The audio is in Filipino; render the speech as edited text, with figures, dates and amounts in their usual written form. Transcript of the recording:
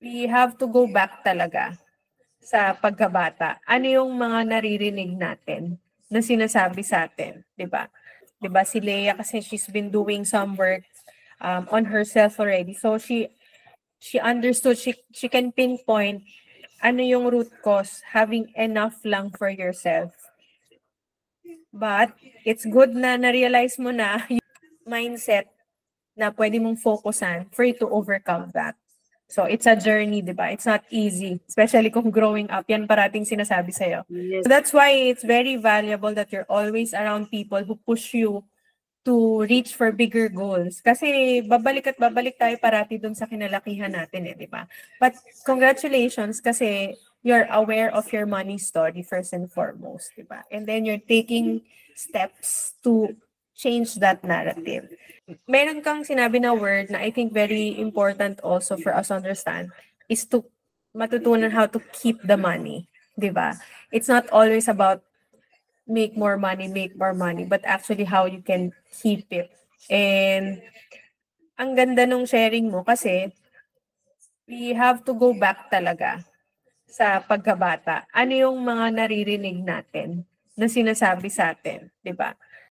we have to go back talaga sa pagkabata. Ano yung mga naririnig natin na sinasabi sa atin, 'di ba? 'Di ba si Leia kasi she's been doing some work on herself already. So she understood, she can pinpoint ano yung root cause, having enough lang for yourself. But it's good na na-realize mo na yung mindset na pwede mong focusan for you to overcome that. So it's a journey, di ba? It's not easy, especially kung growing up, yan parating sinasabi sa'yo. Yes. So that's why it's very valuable that you're always around people who push you to reach for bigger goals. Kasi babalik at babalik tayo parati dun sa kinalakihan natin di ba? But congratulations kasi you're aware of your money story first and foremost, di ba? And then you're taking steps to change that narrative. Meron kang sinabi na word na I think very important also for us to understand is to matutunan how to keep the money, di ba? It's not always about make more money, but actually how you can keep it. And ang ganda nung sharing mo kasi we have to go back talaga sa pagkabata. Ano yung mga naririnig natin na sinasabi sa atin, 'di ba?